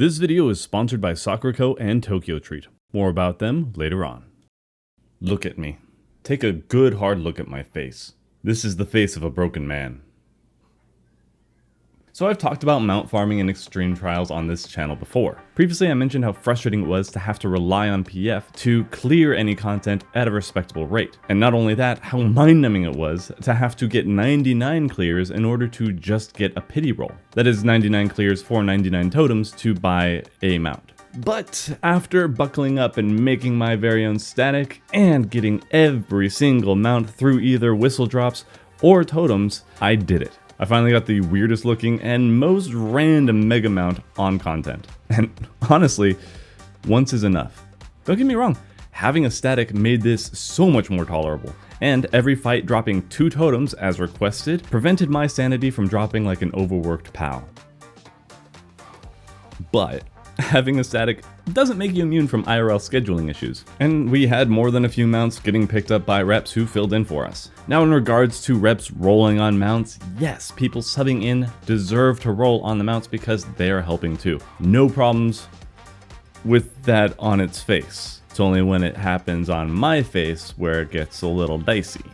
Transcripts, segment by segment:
This video is sponsored by Sakura and Tokyo Treat. More about them later on. Look at me. Take a good hard look at my face. This is the face of a broken man. So I've talked about mount farming and extreme trials on this channel before. Previously I mentioned how frustrating it was to have to rely on PF to clear any content at a respectable rate. And not only that, how mind-numbing it was to have to get 99 clears in order to just get a pity roll. That is 99 clears for 99 totems to buy a mount. But after buckling up and making my very own static and getting every single mount through either whistle drops or totems, I did it. I finally got the weirdest looking and most random mega mount on content. And honestly, once is enough. Don't get me wrong, having a static made this so much more tolerable. And every fight dropping 2 totems as requested prevented my sanity from dropping like an overworked pal. But having a static doesn't make you immune from IRL scheduling issues. And we had more than a few mounts getting picked up by reps who filled in for us. Now in regards to reps rolling on mounts, yes, people subbing in deserve to roll on the mounts because they are helping too. No problems with that on its face. It's only when it happens on my face where it gets a little dicey.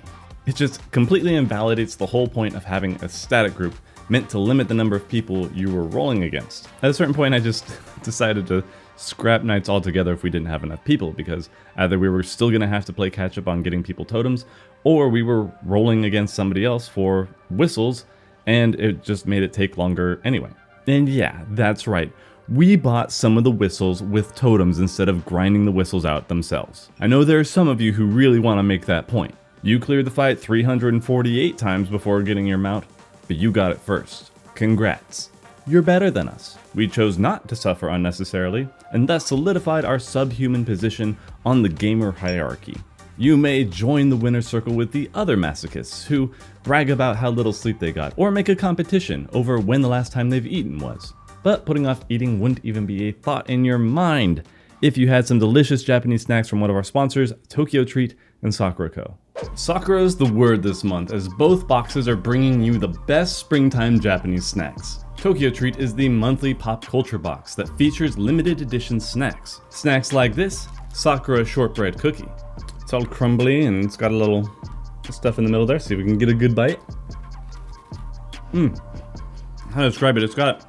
It just completely invalidates the whole point of having a static group meant to limit the number of people you were rolling against. At a certain point I just decided to scrap nights altogether if we didn't have enough people, because either we were still going to have to play catch up on getting people totems, or we were rolling against somebody else for whistles, and it just made it take longer anyway. And yeah, that's right. We bought some of the whistles with totems instead of grinding the whistles out themselves. I know there are some of you who really want to make that point. You cleared the fight 348 times before getting your mount, but you got it first. Congrats. You're better than us. We chose not to suffer unnecessarily, and thus solidified our subhuman position on the gamer hierarchy. You may join the winner's circle with the other masochists who brag about how little sleep they got, or make a competition over when the last time they've eaten was. But putting off eating wouldn't even be a thought in your mind if you had some delicious Japanese snacks from one of our sponsors, Tokyo Treat and Sakura. Sakura's the word this month, as both boxes are bringing you the best springtime Japanese snacks. Tokyo Treat is the monthly pop culture box that features limited edition snacks. Snacks like this Sakura shortbread cookie. It's all crumbly and it's got a little stuff in the middle there. See if we can get a good bite. How to describe it? It's got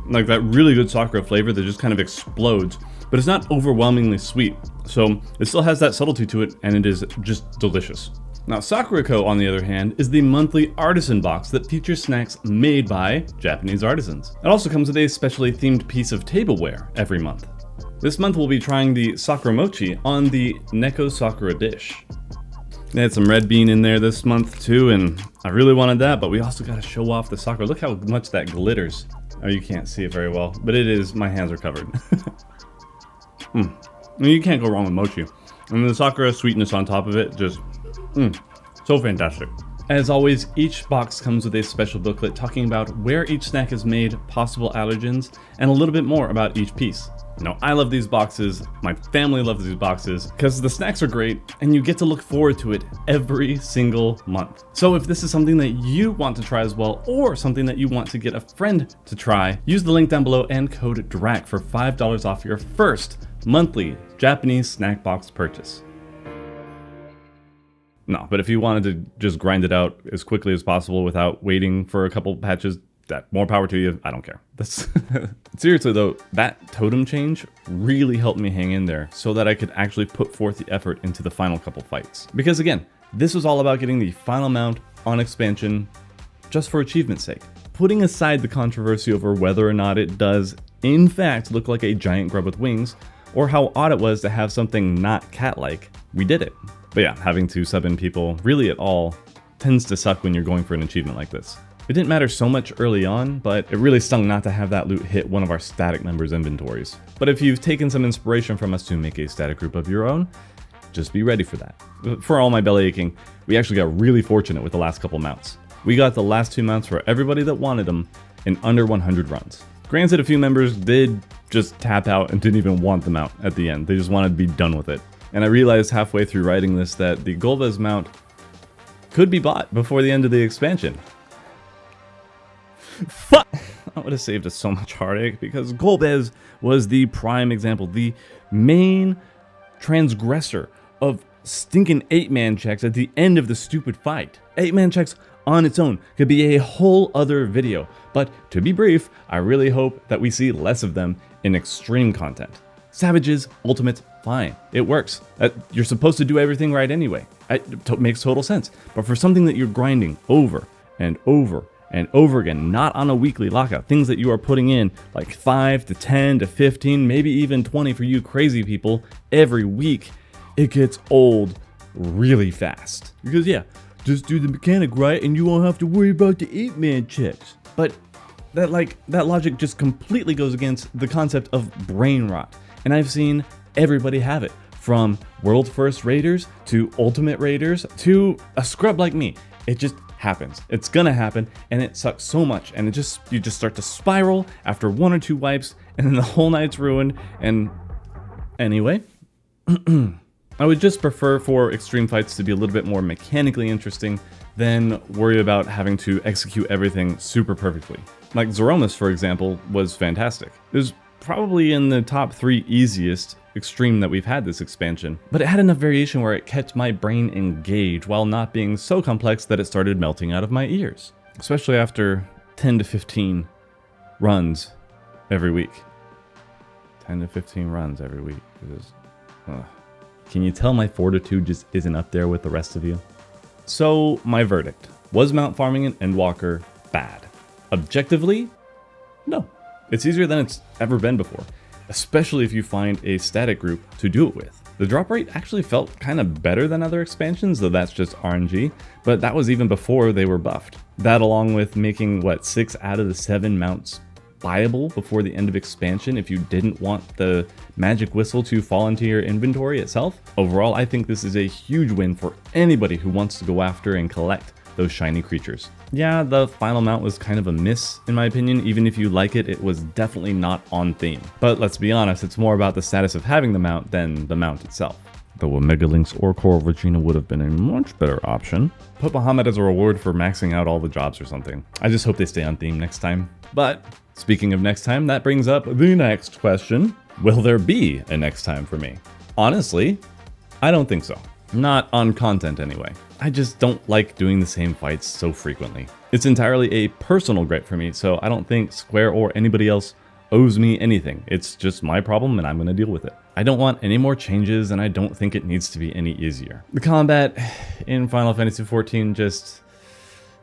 like that really good Sakura flavor that just kind of explodes, but it's not overwhelmingly sweet. So it still has that subtlety to it, and it is just delicious. Now Sakura, on the other hand, is the monthly artisan box that features snacks made by Japanese artisans. It also comes with a specially themed piece of tableware every month. This month we'll be trying the Sakura Mochi on the Neko Sakura dish. They had some red bean in there this month too, and I really wanted that, but we also got to show off the Sakura. Look how much that glitters. Oh, you can't see it very well, but it is, my hands are covered. You can't go wrong with mochi. And the Sakura sweetness on top of it, just, so fantastic. As always, each box comes with a special booklet talking about where each snack is made, possible allergens, and a little bit more about each piece. Now, I love these boxes, my family loves these boxes, because the snacks are great, and you get to look forward to it every single month. So if this is something that you want to try as well, or something that you want to get a friend to try, use the link down below and code DRAK for $5 off your first monthly Japanese snack box purchase. No, but if you wanted to just grind it out as quickly as possible without waiting for a couple patches, that more power to you. I don't care. That's seriously though, that totem change really helped me hang in there so that I could actually put forth the effort into the final couple fights. Because again, this was all about getting the final mount on expansion just for achievement's sake. Putting aside the controversy over whether or not it does in fact look like a giant grub with wings, or how odd it was to have something not cat-like, we did it. But yeah, having to sub in people really at all tends to suck when you're going for an achievement like this. It didn't matter so much early on, but it really stung not to have that loot hit one of our static members' inventories. But if you've taken some inspiration from us to make a static group of your own, just be ready for that. For all my belly aching, we actually got really fortunate with the last couple mounts. We got the last 2 mounts for everybody that wanted them in under 100 runs. Granted, a few members did just tap out and didn't even want the mount at the end. They just wanted to be done with it. And I realized halfway through writing this that the Golvez mount could be bought before the end of the expansion. Fuck! that would have saved us so much heartache, because Golbez was the prime example, the main transgressor of stinking 8-man checks at the end of the stupid fight. 8-man checks on its own could be a whole other video, but to be brief, I really hope that we see less of them in extreme content. Savages, ultimates, fine, it works. You're supposed to do everything right anyway. It makes total sense. But for something that you're grinding over and over and over again, not on a weekly lockout, things that you are putting in like 5 to 10 to 15, maybe even 20 for you crazy people every week, it gets old really fast. Because yeah, just do the mechanic right and you won't have to worry about the 8-man checks. But that logic just completely goes against the concept of brain rot. And I've seen everybody have it, from world first raiders to ultimate raiders to a scrub like me. It just happens. It's gonna happen, and it sucks so much. And you just start to spiral after 1 or 2 wipes, and then the whole night's ruined. And anyway, I would just prefer for extreme fights to be a little bit more mechanically interesting than worry about having to execute everything super perfectly. Like Zeromus, for example, was fantastic. It was probably in the top 3 easiest extreme that we've had this expansion, but it had enough variation where it kept my brain engaged while not being so complex that it started melting out of my ears, especially after 10 to 15 runs every week. 10 to 15 runs every week. Can you tell my fortitude just isn't up there with the rest of you? So my verdict, was mount farming in Endwalker bad? Objectively, no. It's easier than it's ever been before, especially if you find a static group to do it with. The drop rate actually felt kind of better than other expansions, though that's just RNG, but that was even before they were buffed. That, along with making, 6 out of the 7 mounts buyable before the end of expansion if you didn't want the magic whistle to fall into your inventory itself. Overall, I think this is a huge win for anybody who wants to go after and collect those shiny creatures. Yeah, the final mount was kind of a miss, in my opinion. Even if you like it, it was definitely not on theme. But let's be honest, it's more about the status of having the mount than the mount itself. Though a Mega Lynx or Coral Regina would have been a much better option. Put Bahamut as a reward for maxing out all the jobs or something. I just hope they stay on theme next time. But speaking of next time, that brings up the next question. Will there be a next time for me? Honestly, I don't think so. Not on content anyway. I just don't like doing the same fights so frequently. It's entirely a personal gripe for me, so I don't think Square or anybody else owes me anything. It's just my problem and I'm gonna deal with it. I don't want any more changes, and I don't think it needs to be any easier. The combat in Final Fantasy XIV just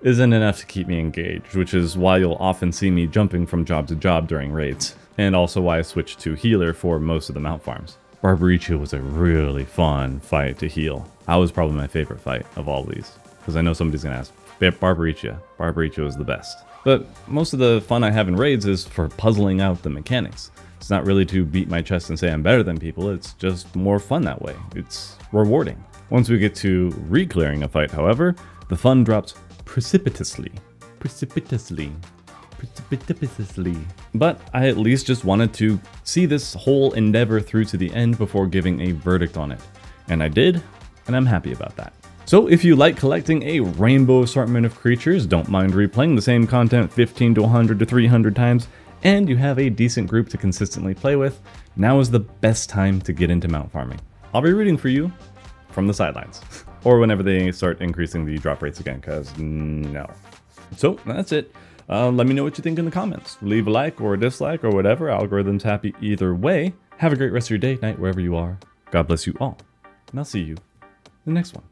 isn't enough to keep me engaged, which is why you'll often see me jumping from job to job during raids, and also why I switched to healer for most of the mount farms. Barbaricha was a really fun fight to heal. That was probably my favorite fight of all these, because I know somebody's gonna ask, Barbaricha was the best. But most of the fun I have in raids is for puzzling out the mechanics. It's not really to beat my chest and say I'm better than people, it's just more fun that way. It's rewarding. Once we get to re-clearing a fight, however, the fun drops precipitously. But I at least just wanted to see this whole endeavor through to the end before giving a verdict on it. And I did, and I'm happy about that. So if you like collecting a rainbow assortment of creatures, don't mind replaying the same content 15 to 100 to 300 times, and you have a decent group to consistently play with, now is the best time to get into mount farming. I'll be rooting for you from the sidelines, or whenever they start increasing the drop rates again, because no. So that's it. Let me know what you think in the comments. Leave a like or a dislike or whatever. Algorithm's happy either way. Have a great rest of your day, night, wherever you are. God bless you all, and I'll see you in the next one.